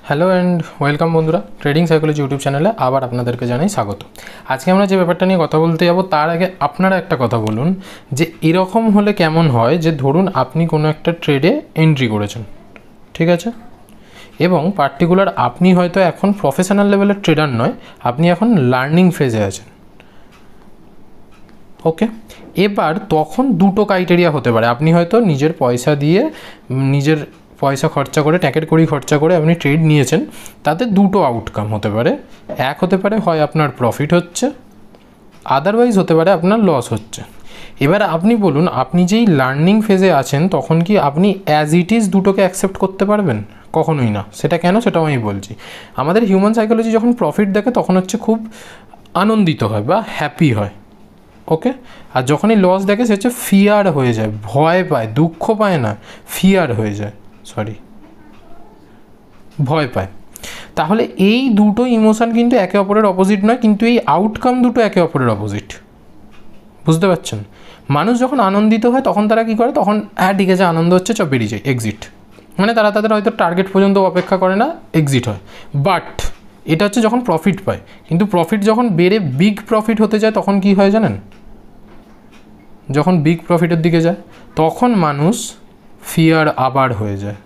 Hello and welcome বন্ধুরা, trading psychology YouTube চ্যানেলে আবার আপনাদেরকে জানাই স্বাগত। আজকে আমরা যে ব্যাপারটা নিয়ে কথা বলতে যাব তার আগে আপনারা একটা কথা বলুন যে এরকম হলে কেমন হয় যে ধরুন আপনি কোনো একটা ট্রেডে এন্ট্রি করেছেন, ঠিক আছে, এবং পার্টিকুলার আপনি হয়তো এখন প্রফেশনাল লেভেলের ট্রেডার নয়, আপনি এখন লার্নিং ফেজে আছেন। ওকে, এবার তখন দুটো ক্রাইটেরিয়া হতে পারে। আপনি হয়তো নিজের পয়সা দিয়ে নিজের পয়সা খরচা করে ট্যাকেট করি খরচা করে আপনি ট্রেড নিয়েছেন, তাতে দুটো আউটকাম হতে পারে। এক হতে পারে হয় আপনার প্রফিট হচ্ছে, আদারওয়াইজ হতে পারে আপনার লস হচ্ছে। এবার আপনি বলুন, আপনি যেই লার্নিং ফেজে আছেন তখন কি আপনি অ্যাজ ইট ইজ দুটোকে অ্যাকসেপ্ট করতে পারবেন? কখনোই না। সেটা কেন, সেটাও আমি বলছি। আমাদের হিউম্যান সাইকোলজি যখন প্রফিট দেখে তখন হচ্ছে খুব আনন্দিত হয় বা হ্যাপি হয়, ওকে। আর যখনই লস দেখে সে হচ্ছে ফিয়ার হয়ে যায়, ভয় পায়, দুঃখ পায় না, ফিয়ার হয়ে যায়, ভয় পায়। তাহলে এই দুটো ইমোশন কিন্তু একে অপরের অপোজিট নয়, কিন্তু এই আউটকাম দুটো একে অপরের অপোজিট। বুঝতে পারছেন? মানুষ যখন আনন্দিত হয় তখন তারা কী করে, তখন ঠিক আছে আনন্দ হচ্ছে, চপ বেরিয়ে যায়, এক্সিট। মানে তারা তাদের হয়তো টার্গেট পর্যন্ত অপেক্ষা করে না, এক্সিট হয়। বাট এটা হচ্ছে যখন প্রফিট পায়, কিন্তু প্রফিট যখন বেড়ে বিগ প্রফিট হতে যায় তখন কি হয় জানেন? যখন বিগ প্রফিটের দিকে যায় তখন মানুষ ফিয়ার আবার হয়ে যায়।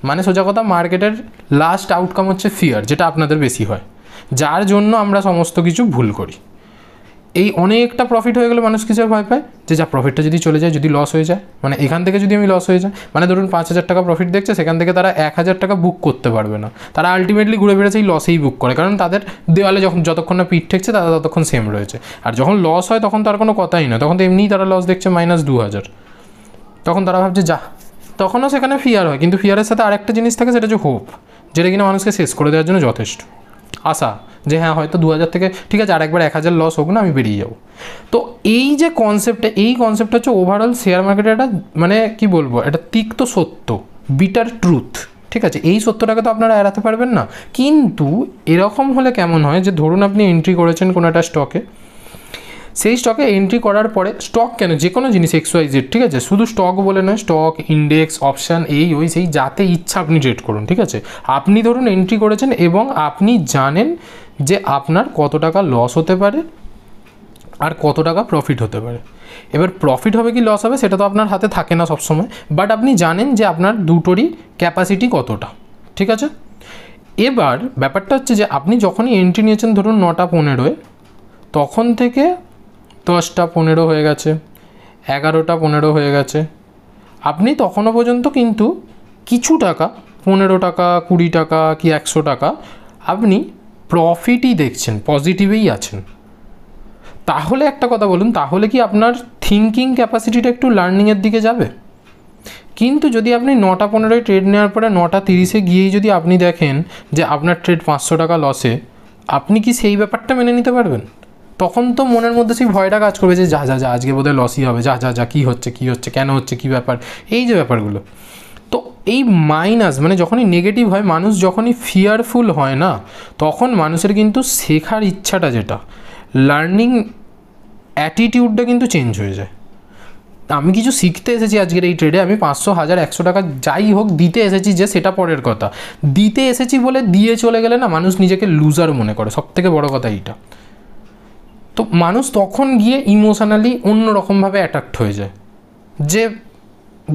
মানে সোজা কথা, মার্কেটের লাস্ট আউটকাম হচ্ছে ফিয়ার, যেটা আপনাদের বেশি হয়, যার জন্য আমরা সমস্ত কিছু ভুল করি। এই অনেকটা প্রফিট হয়ে গেলে মানুষ কিসের ভয় পায়, যে যা প্রফিটটা যদি চলে যায়, যদি লস হয়ে যায়, মানে এখান থেকে যদি আমি লস হয়ে যায়, মানে ধরুন 5,000 টাকা প্রফিট দেখছে, সেখান থেকে তারা 1,000 টাকা বুক করতে পারবে না, তারা আলটিমেটলি ঘুরে ফিরে সেই লসেই বুক করে, কারণ তাদের দেওয়ালে যতক্ষণ না পিঠ ঠেকছে তারা ততক্ষণ সেম রয়েছে। আর যখন লস হয় তখন তার কোনো কথাই না, তখন তো এমনিই তারা লস দেখছে -2,000, তখন তারা ভাবছে যা, তখনও সেখানে ফিয়ার হয়। কিন্তু ফিয়ারের সাথে আরেকটা জিনিস থাকে, সেটা হচ্ছে হোপ, যেটা কিনা মানুষকে শেষ করে দেওয়ার জন্য যথেষ্ট। আশা যে হ্যাঁ হয়তো 2,000 থেকে ঠিক আছে আরেকবার 1,000 লস হোক না, আমি বেরিয়ে যাবো। তো এই যে কনসেপ্টটা, এই কনসেপ্টটা হচ্ছে ওভারঅল শেয়ার মার্কেটের একটা, মানে কি বলবো, এটা তিক্ত সত্য, বিটার ট্রুথ, ঠিক আছে। এই সত্যটাকে তো আপনারা এড়াতে পারবেন না। কিন্তু এরকম হলে কেমন হয় যে ধরুন আপনি এন্ট্রি করেছেন কোনো একটা স্টকে, সেই স্টকে এন্ট্রি করার পরে, স্টক কেন, যে কোনো জিনিস XYZ, ঠিক আছে, শুধু স্টক বলে নয়, স্টক, ইন্ডেক্স, অপশান, এই ওই সেই যাতে ইচ্ছা আপনি ট্রেড করুন, ঠিক আছে। আপনি ধরুন এন্ট্রি করেছেন এবং আপনি জানেন যে আপনার কত টাকা লস হতে পারে আর কত টাকা প্রফিট হতে পারে। এবার প্রফিট হবে কি লস হবে সেটা তো আপনার হাতে থাকে না সবসময়, বাট আপনি জানেন যে আপনার দুটোরই ক্যাপাসিটি কতটা, ঠিক আছে। এবার ব্যাপারটা হচ্ছে যে আপনি যখনই এন্ট্রি নিয়েছেন ধরুন 9টা 15-এ, তখন থেকে 10টা 15 হয়ে গেছে, 11টা 15 হয়ে গেছে, আপনি তখনও পর্যন্ত কিন্তু কিছু টাকা, 15 টাকা, 20 টাকা কি 100 টাকা আপনি প্রফিটই দেখছেন, পজিটিভেই আছেন। তাহলে একটা কথা বলুন, তাহলে কি আপনার থিঙ্কিং ক্যাপাসিটিটা একটু লার্নিংয়ের দিকে যাবে? কিন্তু যদি আপনি 9টা 15-এ ট্রেড নেওয়ার পরে 9টা 30-এ গিয়েই যদি আপনি দেখেন যে আপনার ট্রেড 500 টাকা লসে, আপনি কি সেই ব্যাপারটা মেনে নিতে পারবেন? তখন তো মনের মধ্যে সেই ভয়টা কাজ করবে যে যা আজকে বোধহয় লসই হবে, যা কী হচ্ছে কেন হচ্ছে, কী ব্যাপার, এই যে ব্যাপারগুলো। তো এই মাইনাস, মানে যখনই নেগেটিভ হয়, মানুষ যখনই ফিয়ারফুল হয় না, তখন মানুষের কিন্তু শেখার ইচ্ছাটা, যেটা লার্নিং অ্যাটিটিউডটা কিন্তু চেঞ্জ হয়ে যায়। আমি কিছু শিখতে এসেছি আজকের এই ট্রেডে, আমি 500, 1000, 100 টাকা যাই হোক দিতে এসেছি, যে সেটা পরের কথা। দিতে এসেছি বলে দিয়ে চলে গেলে না, মানুষ নিজেকে লুজার মনে করে, সবথেকে বড় কথা এইটা। তো মানুষ তখন গিয়ে ইমোশনালি অন্যরকমভাবে অ্যাট্রাক্ট হয়ে যায়, যে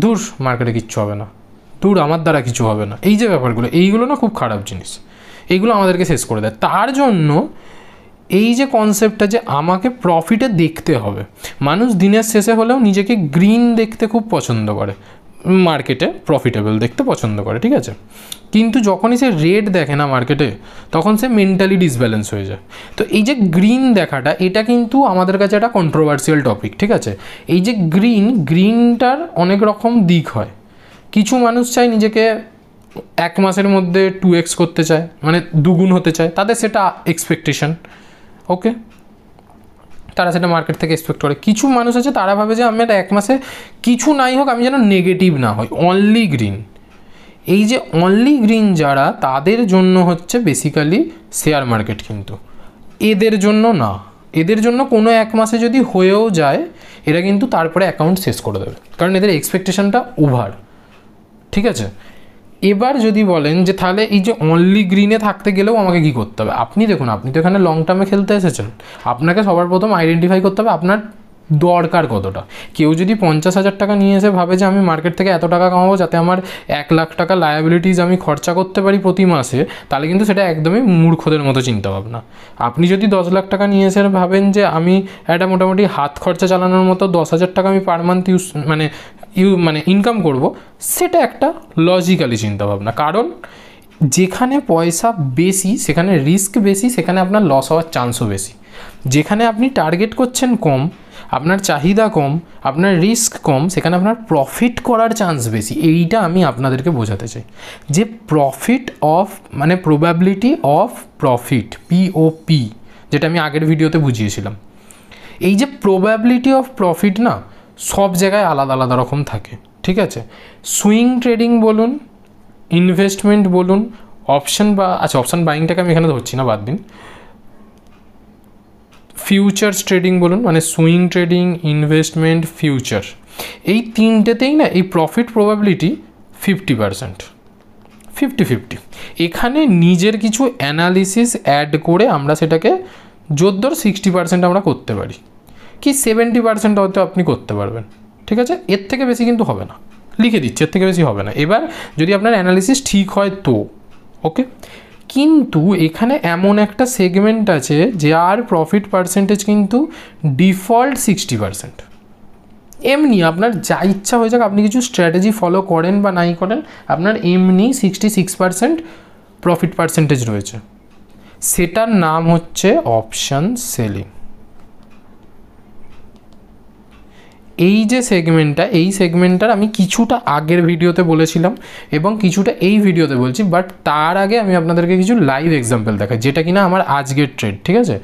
দূর মার্কেটে কিচ্ছু হবে না, দূর আমার দ্বারা কিছু হবে না, এই যে ব্যাপারগুলো, এইগুলো না খুব খারাপ জিনিস, এইগুলো আমাদেরকে শেষ করে দেয়। তার জন্য এই যে কনসেপ্টটা যে আমাকে প্রফিটে দেখতে হবে, মানুষ দিনের শেষে হলেও নিজেকে গ্রিন দেখতে খুব পছন্দ করে, মার্কেটে প্রফিটেবল দেখতে পছন্দ করে, ঠিক আছে। কিন্তু যখনই সে রেড দেখে না মার্কেটে, তখন সে মেন্টালি ডিসব্যালেন্স হয়ে যায়। তো এই যে গ্রিন দেখাটা, এটা কিন্তু আমাদের কাছে একটা কন্ট্রোভার্সিয়াল টপিক, ঠিক আছে। এই যে গ্রিনটার অনেক রকম দিক হয়। কিছু মানুষ চায় নিজেকে 1 মাসের মধ্যে 2x করতে চায়, মানে দুগুণ হতে চায়, তাদের সেটা এক্সপেকটেশন, ওকে, তারা সেটা মার্কেট থেকে এক্সপেক্ট করে। কিছু মানুষ আছে তারা ভাবে যে আমি একটা 1 মাসে কিছু নাই হোক, আমি যেন নেগেটিভ না হই, অনলি গ্রিন। এই যে অনলি গ্রিন যারা, তাদের জন্য হচ্ছে বেসিক্যালি শেয়ার মার্কেট, কিন্তু এদের জন্য না। এদের জন্য কোনো 1 মাসে যদি হয়েও যায়, এরা কিন্তু তারপরে অ্যাকাউন্ট শেষ করে দেবে, কারণ এদের এক্সপেকটেশনটা ওভার, ঠিক আছে। এবার যদি বলেন যে তাহলে এই যে অনলি গ্রিনে থাকতে গেলেও আমাকে কী করতে হবে, আপনি দেখুন আপনি তো এখানে লং টার্মে খেলতে এসেছেন, আপনাকে সবার প্রথম আইডেন্টিফাই করতে হবে আপনার দরকার কতটা। কেউ যদি 50,000 টাকা নিয়ে এসে ভাবে যে আমি মার্কেট থেকে এত টাকা কামাবো যাতে আমার 1 লাখ টাকা লায়াবিলিটিস আমি খরচা করতে পারি প্রতি মাসে, তাহলে কিন্তু সেটা একদমই মূর্খদের মতো চিন্তাভাবনা। আপনি যদি 10 লাখ টাকা নিয়ে এসে ভাবেন যে আমি একটা মোটামুটি হাত খরচা চালানোর মতো 10,000 টাকা আমি পার মান্থ মানে ইনকাম করব, সেটা একটা লজিক্যালি চিন্তাভাবনা। কারণ যেখানে পয়সা বেশি সেখানে রিস্ক বেশি, সেখানে আপনার লস হওয়ার চান্সও বেশি। যেখানে আপনি টার্গেট করছেন কম, আপনার চাহিদা কম, আপনার রিস্ক কম, সেখানে আপনার প্রফিট করার চান্স বেশি। এইটা আমি আপনাদেরকে বোঝাতে চাই যে প্রফিট অফ মানে প্রবাবিলিটি অফ প্রফিট, POP, যেটা আমি আগের ভিডিওতে বুঝিয়েছিলাম। এই যে প্রবাবিলিটি অফ প্রফিট না সব জায়গায় আলাদা আলাদা রকম থাকে, ঠিক আছে? সুইং ট্রেডিং বলুন, ইনভেস্টমেন্ট বলুন, অপশন বা আচ্ছা অপশন বাইংটাকে আমি এখানে ধরছি না, বাদ দিন। ফিউচার্স ট্রেডিং বলুন, মানে সুইং ট্রেডিং, ইনভেস্টমেন্ট, ফিউচার, এই তিনটেতেই না এই প্রফিট প্রবাবিলিটি 50%, 50-50। এখানে নিজের কিছু অ্যানালিসিস অ্যাড করে আমরা সেটাকে জোরদার 60% আমরা করতে পারি, কি 70% হয়তো আপনি করতে পারবেন, ঠিক আছে? এর থেকে বেশি কিন্তু হবে না, লিখে দিচ্ছি, এর থেকে বেশি হবে না। এবার যদি আপনার অ্যানালিসিস ঠিক হয় তো ওকে। কিন্তু এখানে এমন একটা সেগমেন্ট আছে যার প্রফিট পার্সেন্টেজ কিন্তু ডিফল্ট 60%। এমনি আপনার যা ইচ্ছা হয়ে যাক, আপনি কিছু স্ট্র্যাটেজি ফলো করেন বা নাই করেন, আপনার এমনি 66% প্রফিট পার্সেন্টেজ রয়েছে। সেটার নাম হচ্ছে অপশন সেলিং। এই যে সেগমেন্টটা, এই সেগমেন্টটার আমি কিছুটা আগের ভিডিওতে বলেছিলাম এবং কিছুটা এই ভিডিওতে বলছি, বাট তার আগে আমি আপনাদেরকে কিছু লাইভ এক্সাম্পল দেখাই, যেটা কিনা আমার আজকের ট্রেড, ঠিক আছে?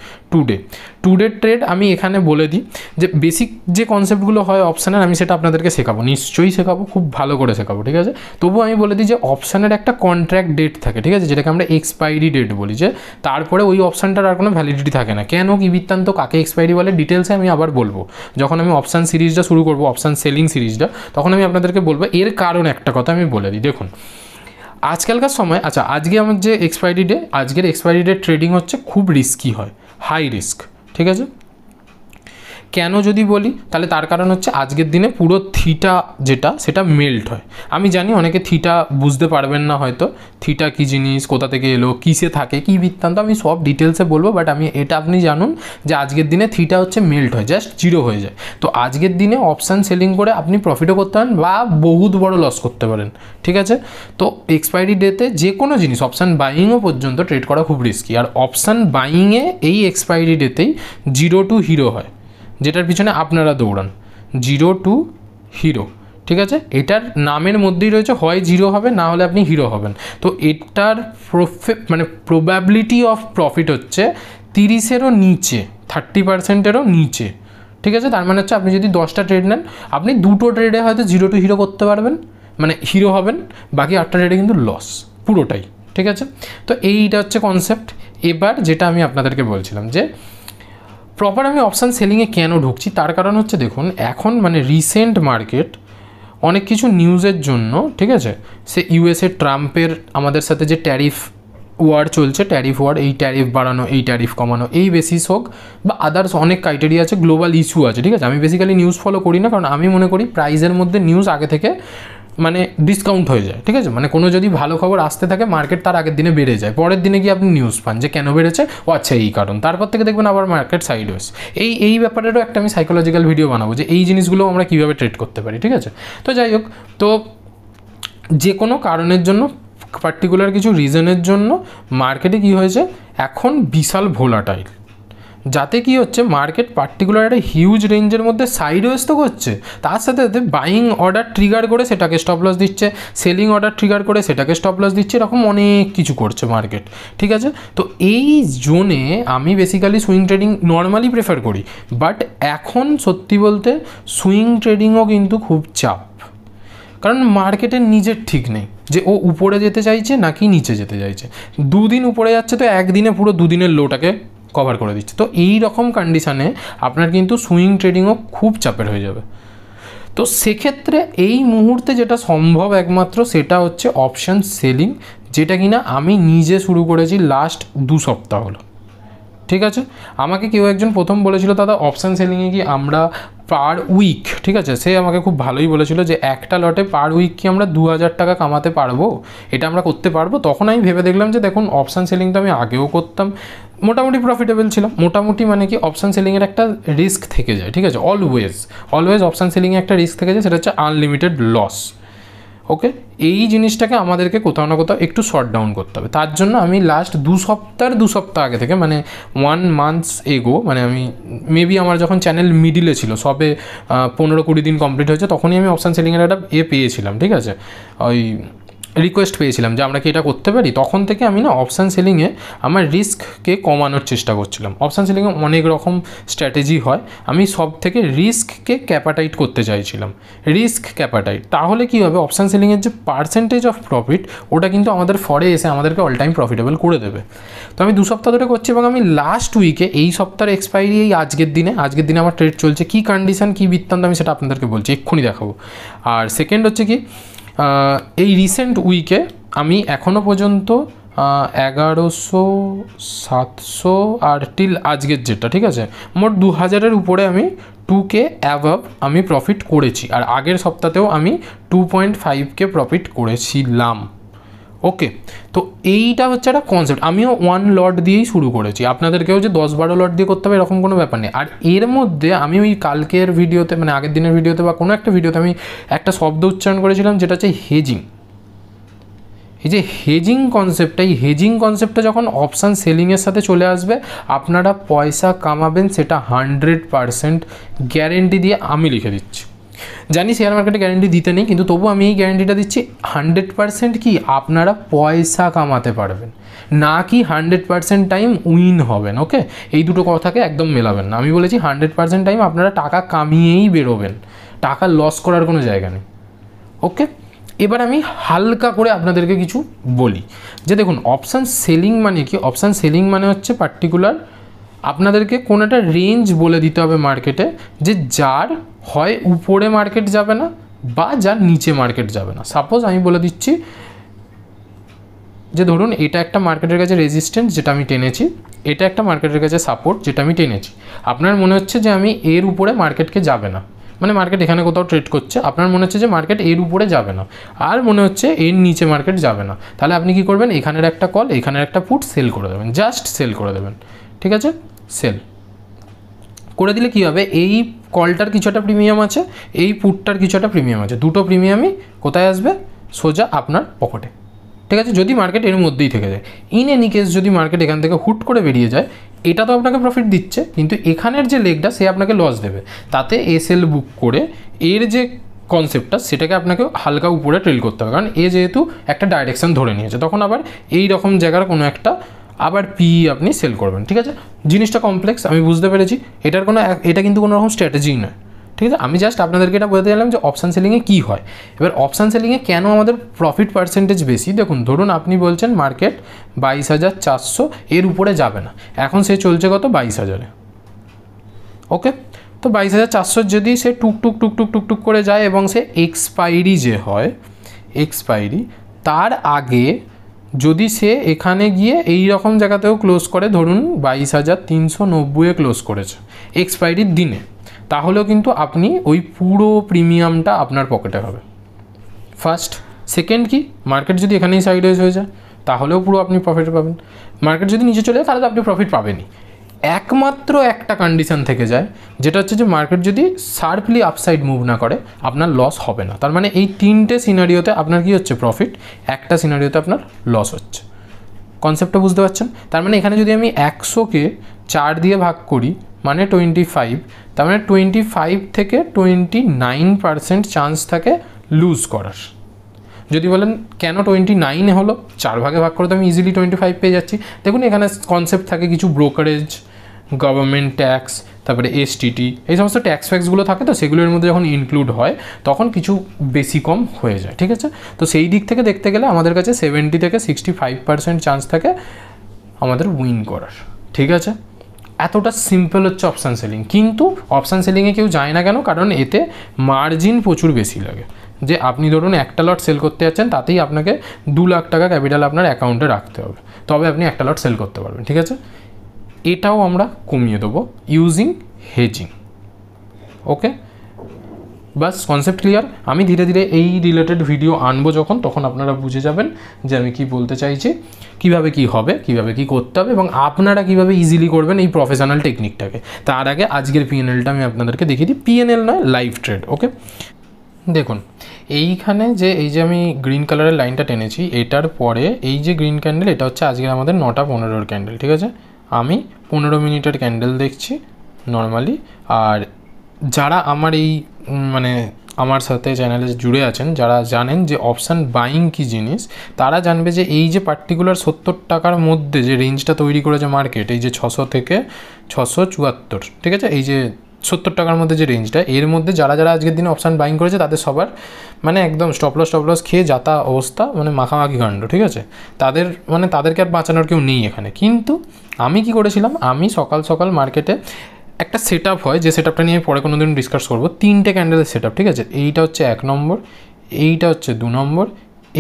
টুডের ট্রেড আমি এখানে বলে দিই যে বেসিক যে কনসেপ্টগুলো হয় অপশানের, আমি সেটা আপনাদেরকে শেখাবো, নিশ্চয়ই শেখাবো, খুব ভালো করে শেখাবো, ঠিক আছে? তবুও আমি বলে দিই যে অপশানের একটা কন্ট্রাক্ট ডেট থাকে, ঠিক আছে, যেটাকে আমরা এক্সপায়ারি ডেট বলি, যে তারপরে ওই অপশানটার আর কোনো ভ্যালিডিটি থাকে না। কেন, কি বৃত্তান্ত, কাকে এক্সপায়ারি বলে, ডিটেলসে আমি আবার বলবো যখন আমি অপশান সিরিজটা শুরু করবো, অপশান সেলিং সিরিজটা, তখন আমি আপনাদেরকে বলবো। এর কারণ একটা কথা আমি বলে দিই, দেখুন আজকালকার সময়, আচ্ছা আজকে আমার যে এক্সপায়ারি ডে, আজকের এক্সপায়ারি ডে ট্রেডিং হচ্ছে খুব রিস্কি হয়, হাই রিস্ক, ঠিক আছে? কেন যদি বলি, তাহলে তার কারণ হচ্ছে আজকের দিনে পুরো থিটা যেটা সেটা মেল্ট হয়। আমি জানি অনেকে থিটা বুঝতে পারবেন না হয়তো, থিটা কী জিনিস, কোথা থেকে এলো, কিসে থাকে, কী বৃত্তান্ত, আমি সব ডিটেলসে বলবো, বাট আমি এটা আপনি জানুন যে আজকের দিনে থিটা হচ্ছে মেল্ট হয়, জাস্ট জিরো হয়ে যায়। তো আজকের দিনে অপশান সেলিং করে আপনি প্রফিটও করতে পারেন বা বহুত বড় লস করতে পারেন, ঠিক আছে? তো এক্সপায়ারি ডেতে যে কোনো জিনিস অপশান বাইংও পর্যন্ত ট্রেড করা খুব রিস্কি, আর অপশান বাইংয়ে এই এক্সপায়ারি ডেতেই 0 to হিরো হয়, যেটার পিছনে আপনারা দৌড়ান, 0 to হিরো, ঠিক আছে? এটার নামের মধ্যেই রয়েছে, হয় জিরো হবে, না হলে আপনি হিরো হবেন। তো এটার মানে প্রবাবিলিটি অফ প্রফিট হচ্ছে 30-এরও নিচে, 30%-এরও নিচে, ঠিক আছে? তার মানে হচ্ছে আপনি যদি 10টা ট্রেড নেন, আপনি 2টো ট্রেডে হয়তো 0 to হিরো করতে পারবেন, মানে হিরো হবেন, বাকি 8টা ট্রেডে কিন্তু লস পুরোটাই, ঠিক আছে? তো এইটা হচ্ছে কনসেপ্ট। এবার যেটা আমি আপনাদেরকে বলছিলাম যে প্রপার আমি অপশান সেলিংয়ে কেন ঢুকছি, তার কারণ হচ্ছে দেখুন এখন মানে রিসেন্ট মার্কেট অনেক কিছু নিউজের জন্য, ঠিক আছে, সে USA ট্রাম্পের আমাদের সাথে যে ট্যারিফ ওয়ার চলছে, ট্যারিফ ওয়ার, এই ট্যারিফ বাড়ানো, এই ট্যারিফ কমানো, এই বেসিস হোক বা আদার্স অনেক ক্রাইটেরিয়া আছে, গ্লোবাল ইস্যু আছে, ঠিক আছে? আমি বেসিক্যালি নিউজ ফলো করি না, কারণ আমি মনে করি প্রাইজের মধ্যে নিউজ আগে থেকে মানে ডিসকাউন্ট হয়ে যায়, ঠিক আছে? মানে কোনো যদি ভালো খবর আসতে থাকে, মার্কেট তার আগের দিনে বেড়ে যায়, পরের দিনে গিয়ে আপনি নিউজ পান যে কেন বেড়েছে, ও আচ্ছা এই কারণ, তারপর থেকে দেখবেন আবার মার্কেট সাইডওয়েজ। এই ব্যাপারেরও একটা আমি সাইকোলজিক্যাল ভিডিও বানাবো যে এই জিনিসগুলো আমরা কীভাবে ট্রেড করতে পারি, ঠিক আছে? তো যাই হোক, তো যে কোনো কারণের জন্য, পার্টিকুলার কিছু রিজনের জন্য মার্কেটে কী হয়েছে, এখন বিশাল ভোলাটাইল, যাতে কি হচ্ছে মার্কেট পার্টিকুলার একটা হিউজ রেঞ্জের মধ্যে সাইডওয়েজ তো করছে, তার সাথে সাথে বাইং অর্ডার ট্রিগার করে সেটাকে স্টপ লস দিচ্ছে, সেলিং অর্ডার ট্রিগার করে সেটাকে স্টপ লস দিচ্ছে, এরকম অনেক কিছু করছে মার্কেট, ঠিক আছে? তো এই জোনে আমি basically swing trading normally prefer করি, বাট এখন সত্যি বলতে সুইং ট্রেডিংও কিন্তু খুব চাপ, কারণ মার্কেটের নিজের ঠিক নেই যে ও উপরে যেতে চাইছে নাকি নিচে যেতে চাইছে। 2 দিন উপরে যাচ্ছে তো একদিনে পুরো 2 দিনের লোটাকে কভার করে দিচ্ছে। তো এই রকম কন্ডিশানে আপনার কিন্তু সুইং ট্রেডিংও খুব চাপের হয়ে যাবে। তো সেক্ষেত্রে এই মুহূর্তে যেটা সম্ভব একমাত্র সেটা হচ্ছে অপশান সেলিং, যেটা কিনা আমি নিজে শুরু করেছি লাস্ট 2 সপ্তাহ হলো। ঠিক আছে, আমাকে কেউ একজন প্রথম বলেছিল দাদা অপশান সেলিংয়ে কি আমরা পার উইক, ঠিক আছে, সে আমাকে খুব ভালোই বলেছিল যে একটা লটে পার উইক কি আমরা 2000 টাকা কামাতে পারবো, এটা আমরা করতে পারবো। তখন আমি ভেবে দেখলাম যে দেখুন অপশান সেলিং তো আমি আগেও করতাম, মোটামুটি প্রফিটেবল ছিলাম। মোটামুটি মানে কি অপশান সেলিংয়ের একটা রিস্ক থেকে যায়, ঠিক আছে, অলওয়েজ অপশান সেলিংয়ে একটা রিস্ক থেকে যায়, সেটা হচ্ছে আনলিমিটেড লস। ওকে, এই জিনিসটাকে আমাদেরকে কোথাও না কোথাও একটু শর্ট ডাউন করতে হবে। তার জন্য আমি লাস্ট 2 সপ্তাহ আগে থেকে, মানে 1 মান্থস এগো, মানে আমি মেবি আমার যখন চ্যানেল মিডিলে ছিল, সবে 15-20 দিন কমপ্লিট হয়েছে, তখনই আমি অপশান সেলিংয়ের একটা পেয়েছিলাম, ঠিক আছে, ওই রিকোয়েস্ট পেয়েছিলাম যে আমরা কি এটা করতে পারি। তখন থেকে আমি না অপশান সেলিংয়ে আমার রিস্ককে কমানোর চেষ্টা করছিলাম। অপশান সেলিংয়ে অনেক রকম স্ট্র্যাটেজি হয়, আমি সব থেকে রিস্ককে ক্যাপাটাইট করতে চাইছিলাম, রিস্ক ক্যাপাটাইট। তাহলে কী হবে, অপশান সেলিংয়ের যে পার্সেন্টেজ অফ প্রফিট ওটা কিন্তু আমাদের ফরে এসে আমাদেরকে অল টাইম প্রফিটেবল করে দেবে। তো আমি 2 সপ্তাহ ধরে করছি এবং আমি লাস্ট উইকে, এই সপ্তাহের এক্সপায়ারি এই আজকের দিনে আমার ট্রেড চলছে, কী কন্ডিশন কী বৃত্তান্ত আমি সেটা আপনাদেরকে বলছি, এক্ষুনি দেখাবো। আর সেকেন্ড হচ্ছে কি, এই রিসেন্ট উইকে আমি এখনও পর্যন্ত 1100-700 আর টিল আজকের যেটা, ঠিক আছে, মোট 2000-এর উপরে আমি 2K অ্যাভাব আমি প্রফিট করেছি। আর আগের সপ্তাহতেও আমি 2.5K প্রফিট করেছিলাম। ওকে, তো এইটা হচ্ছে একটা কনসেপ্ট। আমিও 1 লট দিয়েই শুরু করেছি, আপনাদেরকেও যে 10-12 লট দিয়ে করতে হবে এরকম কোনো ব্যাপার নেই। আর এর মধ্যে আমি ওই কালকের ভিডিওতে, মানে আগের দিনের ভিডিওতে বা কোনো একটা ভিডিওতে আমি একটা শব্দ উচ্চারণ করেছিলাম, যেটা হচ্ছে হেজিং। এই যে হেজিং কনসেপ্টটা, এই হেজিং কনসেপ্টটা যখন অপশান সেলিংয়ের সাথে চলে আসবে, আপনারা পয়সা কামাবেন, সেটা 100% গ্যারেন্টি দিয়ে আমি লিখে দিচ্ছি। জানি শেয়ার মার্কেটে গ্যারেন্টি দিতে নেই, কিন্তু তবু আমি এই গ্যারেন্টিটা দিচ্ছি 100% কি আপনারা পয়সা কামাতে পারবেন, না কি 100% টাইম উইন হবেন। ওকে, এই দুটো কথাকে একদম মেলাবেন না। আমি বলেছি 100% টাইম আপনারা টাকা কামিয়েই বেরোবেন, টাকা লস করার কোনো জায়গা নেই। ওকে, এবার আমি হালকা করে আপনাদেরকে কিছু বলি যে দেখুন অপশান সেলিং মানে কি। অপশান সেলিং মানে হচ্ছে পার্টিকুলার আপনাদেরকে কোনো একটা রেঞ্জ বলে দিতে হবে মার্কেটে, যে যার হয় উপরে মার্কেট যাবে না বা যার নিচে মার্কেট যাবে না। সাপোজ আমি বলে দিচ্ছি যে ধরুন এটা একটা মার্কেটের কাছে রেজিস্ট্যান্স যেটা আমি টেনেছি, এটা একটা মার্কেটের কাছে সাপোর্ট যেটা আমি টেনেছি। আপনার মনে হচ্ছে যে আমি এর উপরে মার্কেটকে যাবে না, মানে মার্কেট এখানে কোথাও ট্রেড করছে, আপনার মনে হচ্ছে যে মার্কেট এর উপরে যাবে না, আর মনে হচ্ছে এর নিচে মার্কেট যাবে না, তাহলে আপনি কি করবেন, এখানের একটা কল, এখানের একটা পুট সেল করে দেবেন, জাস্ট সেল করে দেবেন। ঠিক আছে, সেল করে দিলে কী হবে, এই কলটার কিছু একটা প্রিমিয়াম আছে, এই পুটটার কিছু একটা প্রিমিয়াম আছে, দুটো প্রিমিয়ামই কোথায় আসবে, সোজা আপনার পকেটে। ঠিক আছে, যদি মার্কেট এর মধ্যেই থেকে যায়। ইন এনি কেস যদি মার্কেট এখান থেকে হুট করে বেরিয়ে যায়, এটা তো আপনাকে প্রফিট দিচ্ছে, কিন্তু এখানের যে লেগটা সে আপনাকে লস দেবে। তাতে এসএল বুক করে এর যে কনসেপ্টটা সেটাকে আপনাকে হালকা উপরে ট্রেল করতে হবে, কারণ এ যেহেতু একটা ডাইরেকশান ধরে নিয়েছে, তখন আবার এই রকম জায়গার কোনো একটা আবার পি আপনি সেল করবেন। ঠিক আছে, জিনিসটা কমপ্লেক্স আমি বুঝতে পেরেছি, এটা কিন্তু কোনো রকম স্ট্র্যাটেজি নয়। ঠিক আছে, আমি জাস্ট আপনাদেরকে এটা বলতে চাইলাম যে অপশান সেলিংয়ে কী হয়। এবার অপশান সেলিংয়ে কেন আমাদের প্রফিট পার্সেন্টেজ বেশি, দেখুন ধরুন আপনি বলছেন মার্কেট 22,400 এর উপরে যাবে না, এখন সে চলছে কত, 22,000-এ। ওকে, তো 22,400 যদি সে টুকটুক করে যায় এবং সে এক্সপায়ারি যে হয়, এক্সপায়ারি তার আগে যদি সে এখানে গিয়ে এই রকম জায়গাতেও ক্লোজ করে, ধরুন 22,390-এ ক্লোজ করেছে এক্সপায়ারির দিনে, তাহলেও কিন্তু আপনি ওই পুরো প্রিমিয়ামটা আপনার পকেটে হবে। ফার্স্ট। সেকেন্ড কি, মার্কেট যদি এখানেই সাইডওয়েজ হয়ে যায় তাহলেও পুরো আপনি প্রফিট পাবেন। মার্কেট যদি নিচে চলে যায় তাহলে তো আপনি প্রফিট পাবেনই। একমাত্র একটা কন্ডিশন থেকে যায়, যেটা হচ্ছে যে মার্কেট যদি শার্পলি আপসাইড মুভ না করে আপনার লস হবে না। তার মানে এই 3টে সিনারিওতে আপনার কি হচ্ছে, প্রফিট, একটা সিনারিওতে আপনার লস হচ্ছে। কনসেপ্টটা বুঝতে পারছেন? তার মানে এখানে যদি আমি 100-কে 4 দিয়ে ভাগ করি মানে 25, তার মানে 25 থেকে 29% চান্স থাকে লুজ করার। যদি বলেন কেন 29 হলো, 4 ভাগে ভাগ করে তো আমি ইজিলি 25 পেয়ে যাচ্ছি। দেখুন এখানে কনসেপ্ট থাকে কিছু ব্রোকারেজ, গভর্নমেন্ট ট্যাক্স, তারপরে এসটিটি, এই সমস্ত ট্যাক্স ফ্যাক্সগুলো থাকে, তো সেগুলোর মধ্যে যখন ইনক্লুড হয় তখন কিছু বেশি কম হয়ে যায়। ঠিক আছে, তো সেই দিক থেকে দেখতে গেলে আমাদের কাছে 70 থেকে 65% চান্স থাকে আমাদের উইন করার। ঠিক আছে, এতটা সিম্পল হচ্ছে অপশান সেলিং। কিন্তু অপশান সেলিংয়ে কেউ যায় না কেন? কারণ এতে মার্জিন প্রচুর বেশি লাগে। যে আপনি ধরুন একটা লট সেল করতে যাচ্ছেন, তাতেই আপনাকে 2 লাখ টাকা ক্যাপিটাল আপনার অ্যাকাউন্টে রাখতে হবে, তবে আপনি একটা লট সেল করতে পারবেন, ঠিক আছে? এটাও আমরা কমিয়ে দেবো ইউজিং হেজিং। ওকে, বাস কনসেপ্ট ক্লিয়ার। আমি ধীরে ধীরে এই রিলেটেড ভিডিও আনবো যখন, তখন আপনারা বুঝে যাবেন যে আমি কি বলতে চাইছি, কিভাবে কি হবে, কিভাবে কি করতে হবে, এবং আপনারা কিভাবে ইজিলি করবেন এই প্রফেশনাল টেকনিকটাকে। তার আগে আজকের পিএনএলটা আমি আপনাদেরকে দেখিয়ে দিই। পিএনএল নয়, লাইভ ট্রেড। ওকে, দেখুন এইখানে যে এই যে আমি গ্রিন কালারের লাইনটা টেনেছি, এটার পরে এই যে গ্রিন ক্যান্ডেল, এটা হচ্ছে আজকে আমাদের 9টা 15 ক্যান্ডেল, ঠিক আছে? আমি 15 মিনিটের ক্যান্ডেল দেখছি নর্মালি। আর যারা আমার এই মানে আমার সাথে চ্যানেলে জুড়ে আছেন, যারা জানেন যে অপশান বাইং কী জিনিস, তারা জানবে যে এই যে পার্টিকুলার 70 টাকার মধ্যে যে রেঞ্জটা তৈরি করেছে মার্কেট, এই যে 600 থেকে 674, ঠিক আছে? এই যে 70 টাকার মধ্যে যে রেঞ্জটা, এর মধ্যে যারা যারা আজকের দিনে অপশান বাইং করেছে তাদের সবার মানে একদম স্টপ লস খেয়ে যাতা অবস্থা, মানে মাখামাখি কাণ্ড, ঠিক আছে? তাদের মানে তাদেরকে আর বাঁচানোর কেউ নেই এখানে। কিন্তু আমি কি করেছিলাম, আমি সকাল সকাল মার্কেটে একটা সেট আপ হয়, যে সেট আপটা নিয়ে পরে কোনো দিন ডিসকাস করবো। 3টে ক্যান্ডেলের সেট আপ, ঠিক আছে? এইটা হচ্ছে 1 নম্বর, এইটা হচ্ছে 2 নম্বর,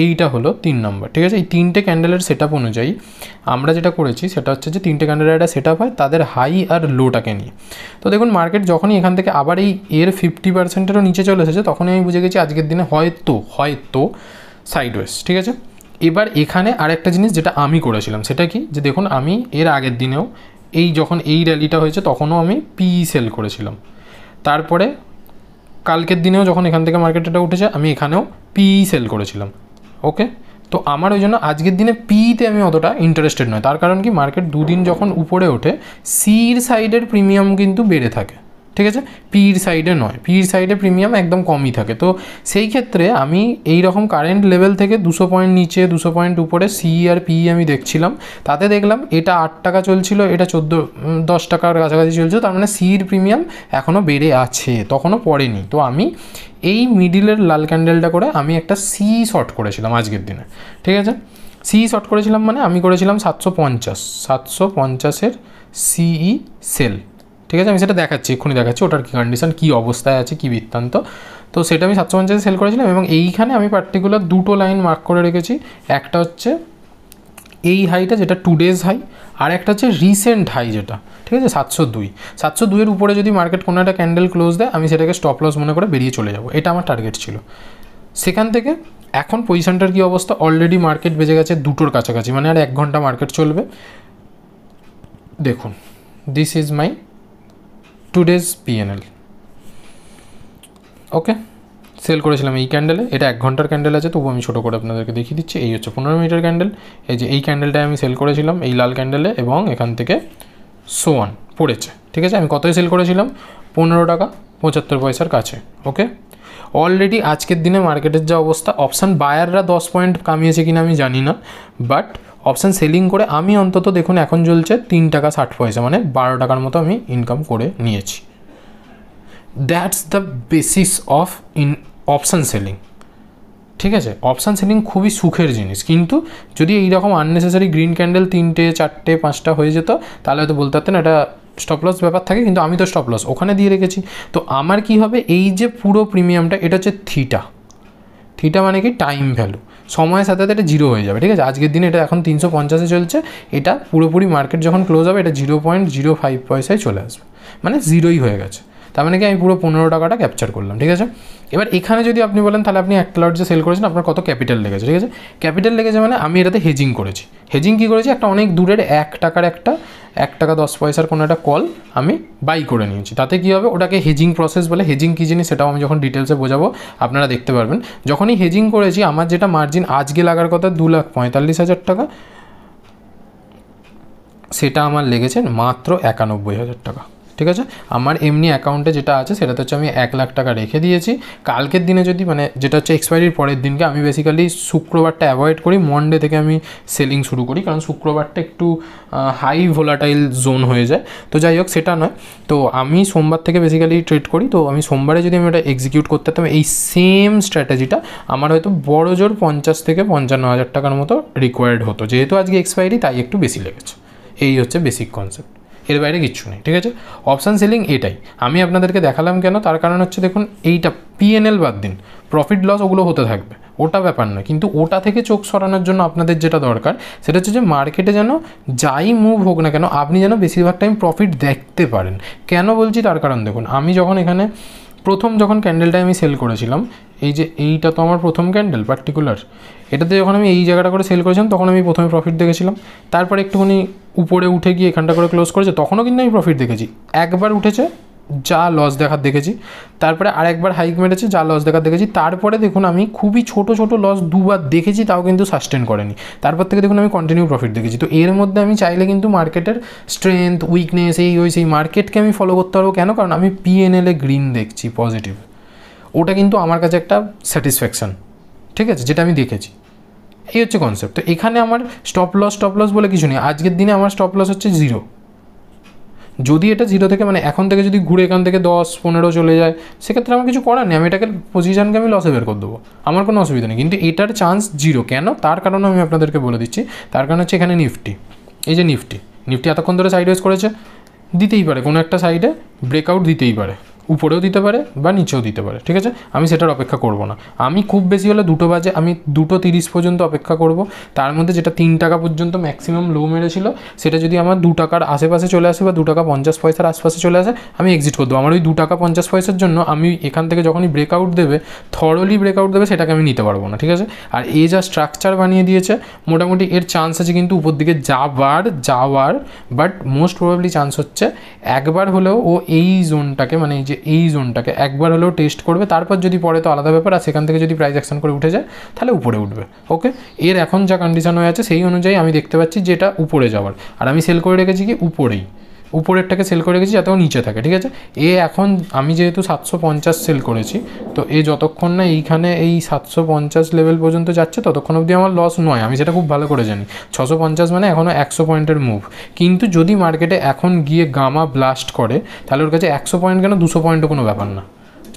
এইটা হলো 3 নম্বর, ঠিক আছে? এই 3টে ক্যান্ডেলের সেট আপ অনুযায়ী আমরা যেটা করেছি সেটা হচ্ছে যে 3টে ক্যান্ডেলের একটা সেট আপ হয় তাদের হাই আর লোটাকে নিয়ে। তো দেখুন মার্কেট যখনই এখান থেকে আবার এই এর 50%-এরও নিচে চলে এসেছে, তখনই আমি বুঝে গেছি আজকের দিনে হয়তো সাইডওয়েজ, ঠিক আছে? এবার এখানে আরেকটা জিনিস যেটা আমি করেছিলাম সেটা কি, যে দেখুন আমি এর আগের দিনেও এই যখন এই র্যালিটা হয়েছে তখনও আমি পিই সেল করেছিলাম। তারপরে কালকের দিনেও যখন এখান থেকে মার্কেটটা উঠেছে আমি এখানেও পিই সেল করেছিলাম। ওকে, তো আমার ওই জন্য আজকের দিনে পিতে আমি অতটা ইন্টারেস্টেড নয়। তার কারণ কি, মার্কেট দুদিন যখন উপরে ওঠে সির সাইডের প্রিমিয়াম কিন্তু বেড়ে থাকে, ঠিক আছে? পির সাইডে নয়, পির সাইডে প্রিমিয়াম একদম কমই থাকে। তো সেই ক্ষেত্রে আমি এই রকম কারেন্ট লেভেল থেকে 200 পয়েন্ট নিচে 200 পয়েন্ট উপরে সি আর পি আমি দেখছিলাম, তাতে দেখলাম এটা 8 টাকা চলছিল, এটা 10 টাকার কাছাকাছি চলছিল, তার মানে সির প্রিমিয়াম এখনও বেড়ে আছে, তখনও পড়েনি। তো আমি এই মিডিলের লাল ক্যান্ডেলটা করে আমি একটা সি শর্ট করেছিলাম আজকের দিনে, ঠিক আছে? সি শর্ট করেছিলাম মানে আমি করেছিলাম 750-এর সিই সেল, ঠিক আছে? আমি সেটা দেখাচ্ছি, এক্ষুনি দেখাচ্ছি ওটার কী কন্ডিশন, কী অবস্থায় আছে, কী বৃত্তান্ত। তো সেটা আমি 750-এ সেল করেছিলাম, এবং এইখানে আমি পার্টিকুলার 2টো লাইন মার্ক করে রেখেছি। একটা হচ্ছে এই হাইটা, যেটা 2 ডেজ হাই, আর একটা হচ্ছে রিসেন্ট হাই যেটা, ঠিক আছে? 702-এর উপরে যদি মার্কেট কোনো একটা ক্যান্ডেল ক্লোজ দেয়, আমি সেটাকে স্টপ লস মনে করে বেরিয়ে চলে যাব, এটা আমার টার্গেট ছিল। সেখান থেকে এখন পজিশনটার কী অবস্থা, অলরেডি মার্কেট বেজে গেছে 2টোর কাছাকাছি, মানে আর 1 ঘন্টা মার্কেট চলবে। দেখুন this is my today's PNL. Okay, sell করেছিলাম এই ক্যান্ডেলে, এটা 1 ঘন্টার ক্যান্ডেল আছে, তবু আমি ছোটো করে আপনাদেরকে দেখিয়ে দিচ্ছি। এই হচ্ছে 15 মিনিটের ক্যান্ডেল, এই যে এই ক্যান্ডেলটায় আমি সেল করেছিলাম এই লাল ক্যান্ডেলে, এবং এখান থেকে সোয়ান পড়েছে, ঠিক আছে? আমি কতই সেল করেছিলাম, 15 টাকা 75 পয়সার কাছে। ওকে, অলরেডি আজকের দিনে মার্কেটের যা অবস্থা, অপশান বায়াররা 10 পয়েন্ট কামিয়েছে কিনা আমি জানি না, বাট অপশান সেলিং করে আমি অন্তত দেখুন এখন চলছে 3 টাকা 60 পয়সা, মানে 12 টাকার মতো আমি ইনকাম করে নিয়েছি। That's the basis of option selling, ঠিক আছে? অপশান সেলিং খুবই সুখের জিনিস, কিন্তু যদি এইরকম আননেসেসারি গ্রিন ক্যান্ডেল 3টে 4টে 5টা হয়ে যেত, তাহলে হয়তো বলতে পারতেন এটা স্টপ লস ব্যাপার থাকে, কিন্তু আমি তো স্টপ লস ওখানে দিয়ে রেখেছি। তো আমার কি হবে, এই যে পুরো প্রিমিয়ামটা, এটা হচ্ছে থিটা মানে কি, টাইম ভ্যালু, সময়ের সাথে সাথে এটা 0 হয়ে যাবে, ঠিক আছে? আজকের দিনে এটা এখন 350-এ চলছে, এটা পুরোপুরি মার্কেট যখন ক্লোজ হবে এটা 0.05 পয়সায় চলে আসবে, মানে 0ই হয়ে গেছে। তার মানে কি আমি পুরো 15 টাকাটা ক্যাপচার করলাম, ঠিক আছে? এবার এখানে যদি আপনি বলেন তাহলে আপনি একটা লট যে সেল করেছেন আপনার কত ক্যাপিটাল লেগেছে, ঠিক আছে? ক্যাপিটাল লেগেছে মানে আমি এটাতে হেজিং করেছি। হেজিং কী করেছি, একটা অনেক দূরের 1 টাকার একটা 1 টাকা 10 পয়সার কোনো একটা কল আমি বাই করে নিয়েছি। তাতে কী হবে, ওটাকে হেজিং প্রসেস বলে। হেজিং কী জিনিস সেটাও আমি যখন ডিটেলসে বোঝাবো আপনারা দেখতে পারবেন। যখনই হেজিং করেছি আমার যেটা মার্জিন আজকে লাগার কথা 2,45,000 টাকা, সেটা আমার লেগেছে মাত্র 91,000 টাকা, ঠিক আছে? আমার এমনি অ্যাকাউন্টে যেটা আছে সেটাতে হচ্ছে আমি 1 লাখ টাকা রেখে দিয়েছি। কালকের দিনে যদি মানে যেটা হচ্ছে এক্সপায়ারির পরের দিনকে, আমি বেসিক্যালি শুক্রবারটা অ্যাভয়েড করি, মন্ডে থেকে আমি সেলিং শুরু করি, কারণ শুক্রবারটা একটু হাই ভোলাটাইল জোন হয়ে যায়। তো যাই হোক, সেটা নয়, তো আমি সোমবার থেকে বেসিক্যালি ট্রেড করি। তো আমি সোমবারে যদি আমি ওটা এক্সিকিউট করতে পারতাম এই সেম স্ট্র্যাটেজিটা, আমার হয়তো বড় জোর 50 থেকে 55,000 টাকার মতো রিকোয়ার্ড হতো। যেহেতু আজকে এক্সপায়ারি তাই একটু বেশি লেগেছে, এই হচ্ছে বেসিক কনসেপ্ট। এর বাইরে কিচ্ছু নেই, ঠিক আছে। অপশান সেলিং এটাই আমি আপনাদেরকে দেখালাম কেন, তার কারণ হচ্ছে দেখুন এইটা পিএনএল বাদ দিন, প্রফিট লস ওগুলো হতে থাকবে, ওটা ব্যাপার নয়, কিন্তু ওটা থেকে চোখ সরানোর জন্য আপনাদের যেটা দরকার সেটা হচ্ছে যে মার্কেটে যেন যাই মুভ হোক না কেন আপনি যেন বেশিরভাগ টাইম প্রফিট দেখতে পারেন। কেন বলছি তার কারণ দেখুন, আমি যখন এখানে যখন ক্যান্ডেলটা আমি সেল করেছিলাম, এই যে এইটা তো আমার প্রথম ক্যান্ডেল পার্টিকুলার, এটাতে যখন আমি এই জায়গাটা করে সেল করেছিলাম তখন আমি প্রথমে প্রফিট দেখেছিলাম, তারপরে একটুখানি উপরে উঠে গিয়ে এখানটা করে ক্লোজ করেছে, তখনও কিন্তু আমি প্রফিট দেখেছি, একবার উঠেছে যা লস দেখার দেখেছি, তারপরে আরেকবার হাইক মেরেছে যা লস দেখার দেখেছি, তারপরে দেখুন আমি খুবই ছোট লস দুবার দেখেছি তাও কিন্তু সাস্টেন করেনি, তারপর থেকে দেখুন আমি কন্টিনিউ প্রফিট দেখেছি। তো এর মধ্যে আমি চাইলে কিন্তু মার্কেটের স্ট্রেংথ উইকনেস সেই মার্কেটকে আমি ফলো করতে পারবো, কেন? কারণ আমি পিএনএলে গ্রিন দেখছি পজিটিভ, ওটা কিন্তু আমার কাছে একটা স্যাটিসফ্যাকশান, ঠিক আছে, যেটা আমি দেখেছি। এই হচ্ছে কনসেপ্ট। তো এখানে আমার স্টপ লস বলে কিছু নেই, আজকের দিনে আমার স্টপ লস হচ্ছে 0। যদি এটা 0 থেকে মানে এখন থেকে যদি ঘুরে এখান থেকে 10-15 চলে যায় সেক্ষেত্রে আমার কিছু করার নেই, আমি এটাকে পজিশনকে আমি লসে বের করে দেবো, আমার কোনো অসুবিধা নেই, কিন্তু এটার চান্স 0। কেন? তার কারণ আমি আপনাদেরকে বলে দিচ্ছি। তার কারণ হচ্ছে এখানে নিফটি, এই যে নিফটি এতক্ষণ ধরে সাইড ওয়েজ করেছে, দিতেই পারে কোনো একটা সাইডে ব্রেকআউট দিতেই পারে, উপরেও দিতে পারে বা নিচেও দিতে পারে, ঠিক আছে, আমি সেটার অপেক্ষা করব না। আমি খুব বেশি হলে 2 বাজে আমি 2:30 পর্যন্ত অপেক্ষা করব, তার মধ্যে যেটা 3 টাকা পর্যন্ত ম্যাক্সিমাম লো মেরেছিল সেটা যদি আমার 2 টাকার আশেপাশে চলে আসে বা 2 টাকা 50 পয়সার আশপাশে চলে আসে আমি এক্সিট করে দেবো। আমার ওই 2 টাকা 50 পয়সার জন্য আমি এখান থেকে যখনই ব্রেকআউট দেবে, থরলি ব্রেকআউট দেবে, সেটাকে আমি নিতে পারবো না, ঠিক আছে। আর এই যা স্ট্রাকচার বানিয়ে দিয়েছে মোটামুটি এর চান্স আছে কিন্তু উপর দিকে যাওয়ার, বাট মোস্ট প্রবাবলি চান্স হচ্ছে একবার হলেও ও এই জোনটাকে মানে এই জোনটাকে একবার হলেও টেস্ট করবে, তারপর যদি পরে তো আলাদা ব্যাপার, আর সেখান থেকে যদি প্রাইস অ্যাকশন করে উঠে যায় তাহলে উপরে উঠবে। ওকে, এর এখন যা কন্ডিশন হয়ে আছে সেই অনুযায়ী আমি দেখতে পাচ্ছি যে এটা উপরে যাওয়ার, আর আমি সেল করে রেখেছি কি উপরেরটাকে সেল করে রেখেছি যাতে ও নিচে থাকে, ঠিক আছে। এখন আমি যেহেতু 750 সেল করেছি, তো যতক্ষণ না এইখানে এই 750 লেভেল পর্যন্ত যাচ্ছে ততক্ষণ অবধি আমার লস নয়, আমি সেটা খুব ভালো করে জানি। 650 মানে এখনও 100 পয়েন্টের মুভ, কিন্তু যদি মার্কেটে এখন গিয়ে গামা ব্লাস্ট করে তাহলে ওর কাছে 100 পয়েন্ট কেন 200 পয়েন্টও কোনো ব্যাপার না,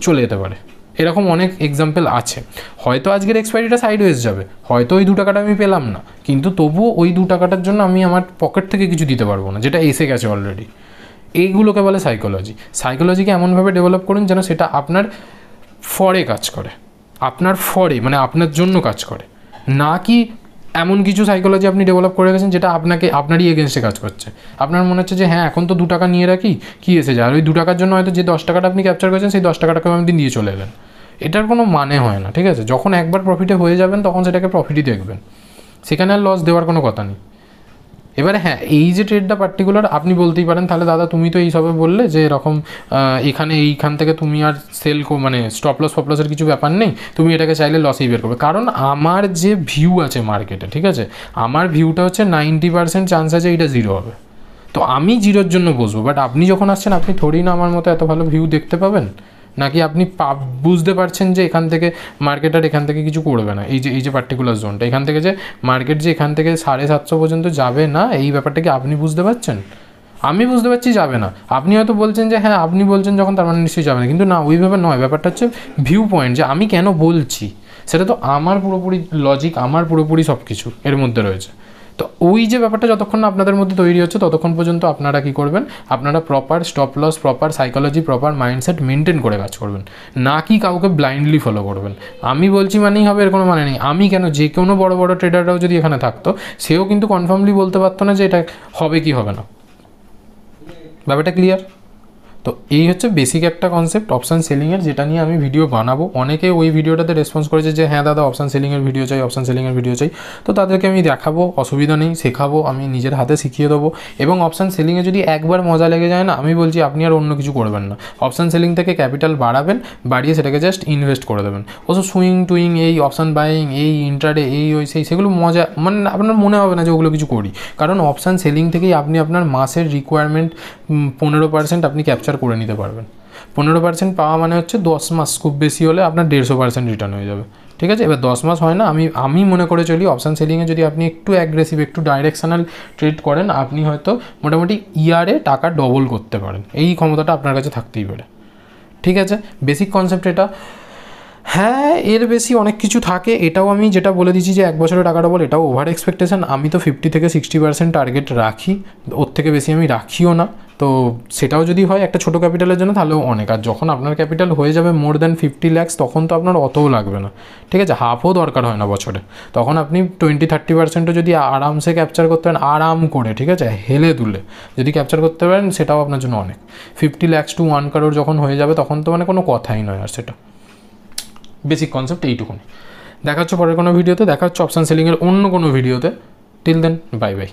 চলে যেতে পারে। এরকম অনেক এক্সাম্পল আছে, হয়তো আজকের এক্সপায়ারিটা সাইডওয়েজ যাবে, হয়তো ওই 2 টাকাটা আমি পেলাম না, কিন্তু তবুও ওই 2 টাকাটার জন্য আমি আমার পকেট থেকে কিছু দিতে পারবো না, যেটা এসে গেছে অলরেডি। এইগুলোকে বলে সাইকোলজিকে এমনভাবে ডেভেলপ করুন যেন সেটা আপনার ফরে কাজ করে, মানে আপনার জন্য কাজ করে, না কি এমন কিছু সাইকোলজি আপনি ডেভেলপ করে গেছেন যেটা আপনারই এগেনস্টে কাজ করছে। আপনার মনে হচ্ছে যে হ্যাঁ এখন তো 2 টাকা নিয়ে রাখি, কী এসে যায়, আর ওই 2 টাকার জন্য হয়তো যে 10 টাকাটা আপনি ক্যাপচার করেছেন সেই 10 টাকাটাকে আপনি দিয়ে চলে এলেন, এটার কোনো মানে হয় না, ঠিক আছে। যখন একবার প্রফিটে হয়ে যাবেন তখন সেটাকে প্রফিটই দেখবেন, সেখানে আর লস দেওয়ার কোনো কথা নেই। এবারে হ্যাঁ, এই যে ট্রেডটা পার্টিকুলার আপনি বলতেই পারেন তাহলে দাদা তুমি তো এইসবে বললে যে এরকম এইখান থেকে তুমি আর মানে স্টপ লসের কিছু ব্যাপার নেই, তুমি এটাকে চাইলে লসেই বের করবে। কারণ আমার যে ভিউ আছে মার্কেটে, ঠিক আছে, আমার ভিউটা হচ্ছে 90% চান্স আছে এইটা 0 হবে, তো আমি 0-র জন্য বসবো। বাট আপনি যখন আসছেন আপনি থোড়ি না আমার মতো এত ভালো ভিউ দেখতে পাবেন, নাকি আপনি বুঝতে পারছেন যে এখান থেকে মার্কেট আর এখান থেকে কিছু করবে না, এই যে পার্টিকুলার জোনটা এখান থেকে যে মার্কেট যে এখান থেকে 750 পর্যন্ত যাবে না, এই ব্যাপারটা কি আপনি বুঝতে পারছেন? আমি বুঝতে পারছি যাবে না, আপনি হয়তো বলছেন যে হ্যাঁ আপনি বলছেন যখন তার মানে নিশ্চয়ই যাবে না, কিন্তু না ওইভাবে নয়, ব্যাপারটা হচ্ছে ভিউ পয়েন্ট, যে আমি কেন বলছি সেটা তো আমার পুরোপুরি লজিক, আমার পুরোপুরি সব কিছু এর মধ্যে রয়েছে। তো ওই যে ব্যাপারটা যতক্ষণ না আপনাদের মধ্যে তৈরি হচ্ছে ততক্ষণ পর্যন্ত আপনারা কী করবেন, আপনারা proper stop loss, proper psychology, proper mindset maintain করে কাজ করবেন, না কি কাউকে ব্লাইন্ডলি ফলো করবেন। আমি বলছি মানেই হবে এর কোনো মানে নেই। আমি কেন, যে কোনো বড় বড় ট্রেডাররাও যদি এখানে থাকতো সেও কিন্তু কনফার্মলি বলতে পারতো না যে এটা হবে কি হবে না। ব্যাপারটা ক্লিয়ার? তো এই হচ্ছে বেসিক একটা কনসেপ্ট অপশান সেলিংয়ের, যেটা নিয়ে আমি ভিডিও বানাবো। অনেকে ওই ভিডিওটাতে রেসপন্স করেছে যে হ্যাঁ দাদা অপশান সেলিংয়ের ভিডিও চাই, তো তাদেরকে আমি দেখাবো, অসুবিধা নেই, শেখাবো, আমি নিজের হাতে শিখিয়ে দেবো। এবং অপশান সেলিংয়ে যদি একবার মজা লেগে যায় না, আমি বলছি আপনি আর অন্য কিছু করবেন না, অপশান সেলিং থেকে ক্যাপিটাল বাড়িয়ে সেটাকে জাস্ট ইনভেস্ট করে দেবেন। ওসব সুইং এই অপশান বাইং, এই ইন্ট্রাডে, সেগুলো মজা মানে আপনার মনে হবে না যে ওগুলো কিছু করি, কারণ অপশান সেলিং থেকেই আপনি আপনার মাসের রিকোয়ারমেন্ট 15% আপনি ক্যাপচার করে নিতে পারবেন। 15% পাওয়া মানে হচ্ছে 10 মাস, খুব বেশি হলে আপনার 150% রিটার্ন হয়ে যাবে, ঠিক আছে। এবার 10 মাস হয় না, আমি মনে করে চলি অপশান সেলিংয়ে যদি আপনি একটু অ্যাগ্রেসিভ, একটু ডাইরেকশনাল ট্রেড করেন, আপনি হয়তো মোটামুটি ইয়ারে টাকা ডবল করতে পারেন, এই ক্ষমতাটা আপনার কাছে থাকতেই পারে, ঠিক আছে। বেসিক কনসেপ্ট এটা। হ্যাঁ, এর বেশি অনেক কিছু থাকে। এটাও আমি যেটা বলে দিচ্ছি যে 1 বছরে টাকা ডবল, এটাও ওভার এক্সপেকটেশন। আমি তো 50 থেকে 60% টার্গেট রাখি, ওর থেকে বেশি আমি রাখিও না। তো সেটাও যদি হয় একটা ছোটো ক্যাপিটালের জন্য তাহলেও অনেক। আর যখন আপনার ক্যাপিটাল হয়ে যাবে মোর দ্যান 50 lakhs, তখন তো আপনার অতও লাগবে না, ঠিক আছে, হাফও দরকার হয় না বছরে। তখন আপনি 20-30%ও যদি আরামসে ক্যাপচার করতে পারেন, আরাম করে, ঠিক আছে, হেলে দুলে যদি ক্যাপচার করতে পারেন, সেটাও আপনার জন্য অনেক। 50 lakhs to 1 crore যখন হয়ে যাবে তখন তো মানে কোনো কথাই নয়। আর সেটা বেসিক কনসেপ্ট এইটুকুনি। দেখা হচ্ছে পরের কোনো ভিডিওতে, দেখা হচ্ছে অপশান সেলিংয়ের অন্য কোনো ভিডিওতে। Till then, bye by.